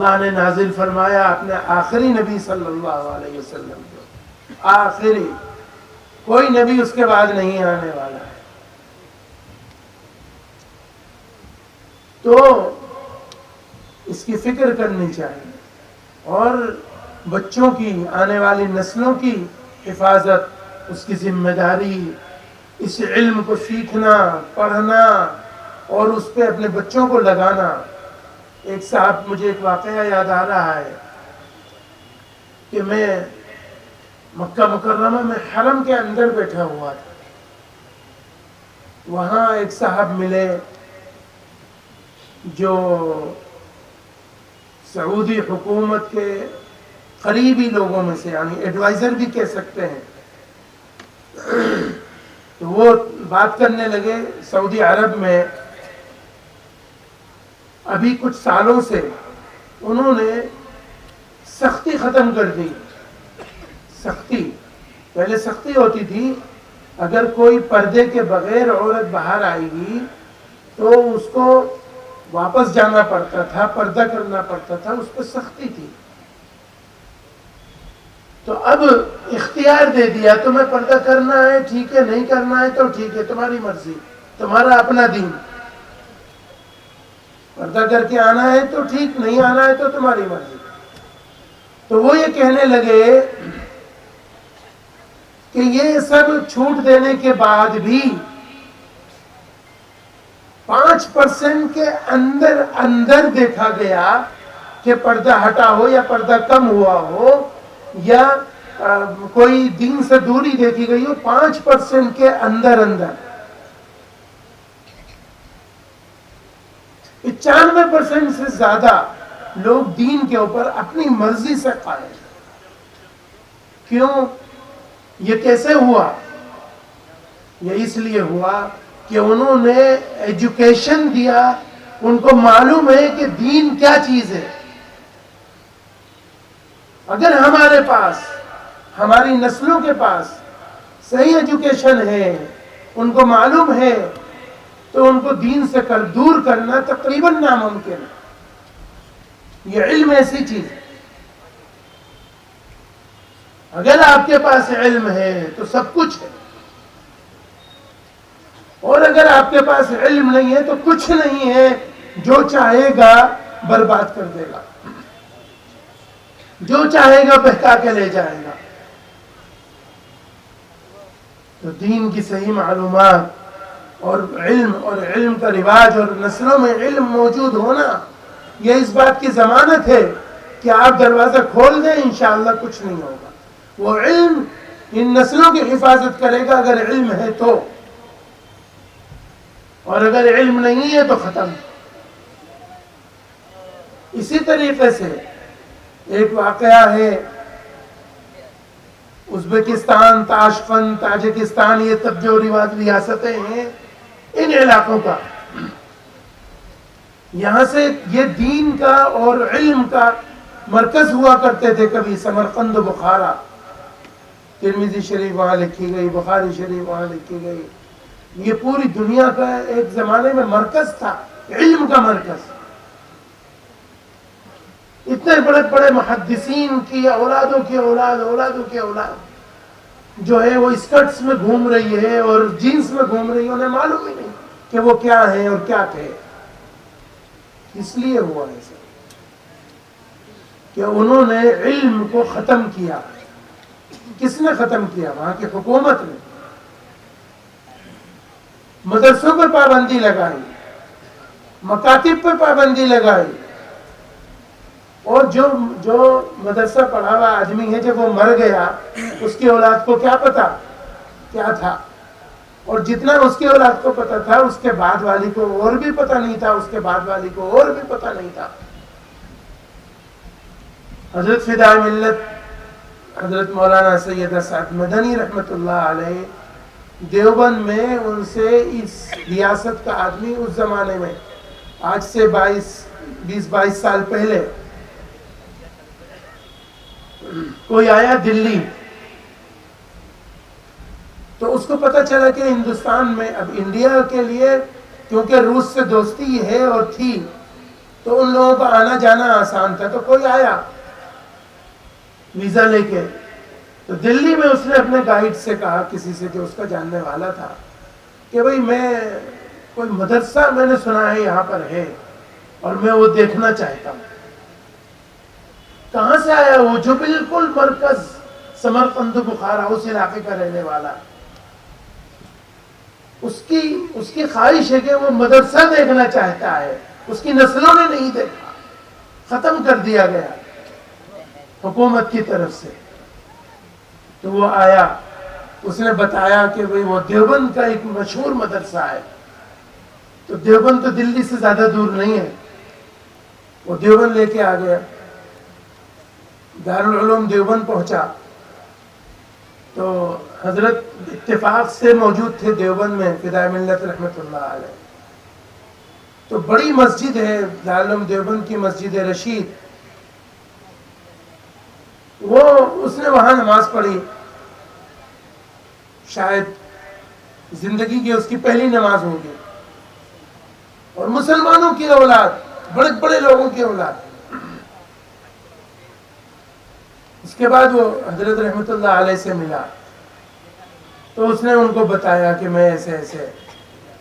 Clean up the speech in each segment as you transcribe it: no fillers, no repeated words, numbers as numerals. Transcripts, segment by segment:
اللہ نے نازل فرمایا اپنے آخری نبی صلی اللہ علیہ وسلم کو، آخری، کوئی نبی اس کے بعد نہیں آنے والا ہے. تو اس کی فکر کرنی چاہیے، اور بچوں کی، آنے والی نسلوں کی حفاظت، اس کی ذمہ داری، اس علم کو سیکھنا، پڑھنا اور اس پہ اپنے بچوں کو لگانا. ایک صاحب، مجھے ایک واقعہ یاد آ رہا ہے کہ میں مکہ مکرمہ میں حرم کے اندر بیٹھا ہوا تھا. وہاں ایک صاحب ملے جو سعودی حکومت کے قریبی لوگوں میں سے، یعنی ایڈوائزر بھی کہہ سکتے ہیں. تو وہ بات کرنے لگے. سعودی عرب میں ابھی کچھ سالوں سے انہوں نے سختی ختم کر دی. سختی، پہلے سختی ہوتی تھی، اگر کوئی پردے کے بغیر عورت باہر آئے گی تو اس کو واپس جانا پڑتا تھا، پردہ کرنا پڑتا تھا، اس پہ سختی تھی. تو اب اختیار دے دیا، تمہیں پردہ کرنا ہے ٹھیک ہے، نہیں کرنا ہے تو ٹھیک ہے، تمہاری مرضی، تمہارا اپنا دین. پردہ کر کے آنا ہے تو ٹھیک، نہیں آنا ہے تو تمہاری مرضی. تو وہ یہ کہنے لگے کہ یہ سب چھوٹ دینے کے بعد بھی 5% کے اندر دیکھا گیا کہ پردہ ہٹا ہو یا پردہ کم ہوا ہو یا کوئی دین سے دوری دیکھی گئی ہو. 5% کے اندر 95% سے زیادہ لوگ دین کے اوپر اپنی مرضی سے قائم. کیوں؟ یہ کیسے ہوا؟ یہ اس لیے ہوا کہ انہوں نے ایجوکیشن دیا، ان کو معلوم ہے کہ دین کیا چیز ہے. اگر ہمارے پاس، ہماری نسلوں کے پاس صحیح ایجوکیشن ہے، ان کو معلوم ہے، تو ان کو دین سے دور کرنا تقریباً ناممکن ہے. یہ علم ایسی چیز ہے، اگر آپ کے پاس علم ہے تو سب کچھ ہے، اور اگر آپ کے پاس علم نہیں ہے تو کچھ نہیں ہے. جو چاہے گا برباد کر دے گا، جو چاہے گا بہکا کے لے جائے گا. تو دین کی صحیح معلومات اور علم کا رواج اور نسلوں میں علم موجود ہونا، یہ اس بات کی ضمانت ہے کہ آپ دروازہ کھول دیں انشاءاللہ کچھ نہیں ہوگا. وہ علم ان نسلوں کی حفاظت کرے گا اگر علم ہے تو، اور اگر علم نہیں ہے تو ختم. اسی طریقے سے ایک واقعہ ہے، ازبکستان، تاشقند، تاجکستان، یہ تب جو ریاستیں ہیں، ان علاقوں کا، یہاں سے یہ دین کا اور علم کا مرکز ہوا کرتے تھے. کبھی سمرقند و بخارا، ترمذی شریف وہاں لکھی گئی، بخاری شریف وہاں لکھی گئی. یہ پوری دنیا کا ایک زمانے میں مرکز تھا، علم کا مرکز. اتنے بڑے بڑے محدثین کی اولادوں کی اولاد جو ہے وہ اسکرٹس میں گھوم رہی ہے اور جینس میں گھوم رہی ہے، انہیں معلوم ہی نہیں کہ وہ کیا ہیں اور کیا تھے. اس لیے ہوا ایسا کہ انہوں نے علم کو ختم کیا. کس نے ختم کیا؟ وہاں کی حکومت نے. مدرسوں پر پابندی لگائی، مکاتب پر پابندی لگائی، اور جو مدرسہ پڑھا ہوا آدمی ہے، جب وہ مر گیا اس کی اولاد کو کیا پتا کیا تھا، اور جتنا اس کی اولاد کو پتا تھا اس کے بعد والی کو اور بھی پتا نہیں تھا، اس کے بعد والی کو اور بھی پتا نہیں تھا. حضرت فدائے ملت حضرت مولانا سید اسعد مدنی رحمت اللہ علیہ دیوبند میں، ان سے اس ریاست کا آدمی اس زمانے میں، آج سے 20-22 سال پہلے، کوئی آیا دلی، تو اس کو پتا چلا کہ ہندوستان میں اب انڈیا کے لیے، کیونکہ روس سے دوستی ہے اور تھی، تو تو ان لوگوں کا آنا جانا آسان تھا، تو کوئی آیا ویزا لے کے، تو دلی میں اس نے اپنے گائیڈ سے کہا، کسی سے جو اس کا جاننے والا تھا، کہ بھئی میں کوئی مدرسہ میں نے سنا ہے یہاں پر ہے اور میں وہ دیکھنا چاہتا ہوں۔ کہاں سے آیا وہ؟ جو بالکل مرکز سمرقند بخارا اس علاقے کا رہنے والا، اس کی خواہش ہے کہ وہ مدرسہ دیکھنا چاہتا ہے، اس کی نسلوں نے نہیں دیکھا، ختم کر دیا گیا حکومت کی طرف سے۔ تو وہ آیا، اس نے بتایا کہ بھئی وہ دیوبند کا ایک مشہور مدرسہ ہے، تو دیوبند تو دلی سے زیادہ دور نہیں ہے، وہ دیوبند لے کے آ گیا، دارالعلوم دیوبند پہنچا، تو حضرت اتفاق سے موجود تھے دیوبند میں، فدائے ملت رحمت اللہ علیہ۔ تو بڑی مسجد ہے دارالعلوم دیوبند کی، مسجد رشید، وہ اس نے وہاں نماز پڑھی، شاید زندگی کی اس کی پہلی نماز ہوگی، اور مسلمانوں کی اولاد، بڑے بڑے لوگوں کی اولاد۔ اس کے بعد وہ حضرت رحمت اللہ علیہ سے ملا، تو اس نے ان کو بتایا کہ میں ایسے ایسے،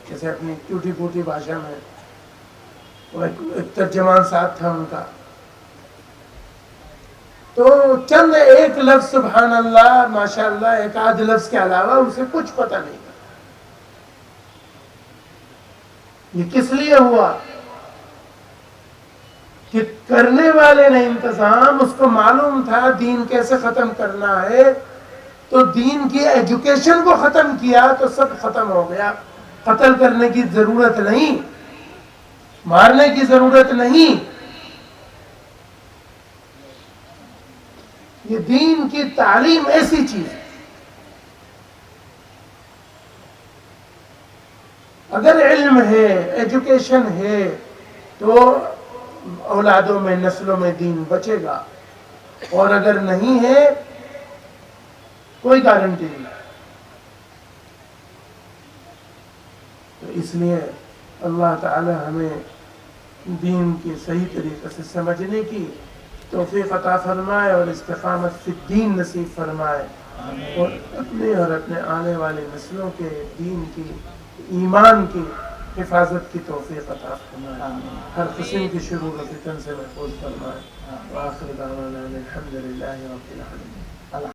جیسے اپنی ٹوٹی پھوٹی بھاشا میں، وہ ایک ترجمان ساتھ تھا ان کا، تو چند ایک لفظ سبحان اللہ ماشاءاللہ ایک آدھ لفظ کے علاوہ اسے کچھ پتہ نہیں تھا۔ یہ کس لیے ہوا کہ کرنے والے نے انتظام، اس کو معلوم تھا دین کیسے ختم کرنا ہے، تو دین کی ایجوکیشن کو ختم کیا تو سب ختم ہو گیا۔ قتل کرنے کی ضرورت نہیں، مارنے کی ضرورت نہیں، یہ دین کی تعلیم ایسی چیز ہے، اگر علم ہے، ایجوکیشن ہے، تو اولادوں میں، نسلوں میں دین بچے گا، اور اگر نہیں ہے کوئی گارنٹی نہیں۔ تو اس لیے اللہ تعالی ہمیں دین کی صحیح طریقے سے سمجھنے کی توفیق عطا فرمائے، اور استقامت فی الدین نصیب فرمائے، اور اپنے آنے والی نسلوں کے دین کی، ایمان کی حفاظت کی توفیق عطا فرمائے، ہر قسم کی شرور و فتن سے محفوظ فرمائے۔ وآخر دعوانا الحمد للہ رب العالمین۔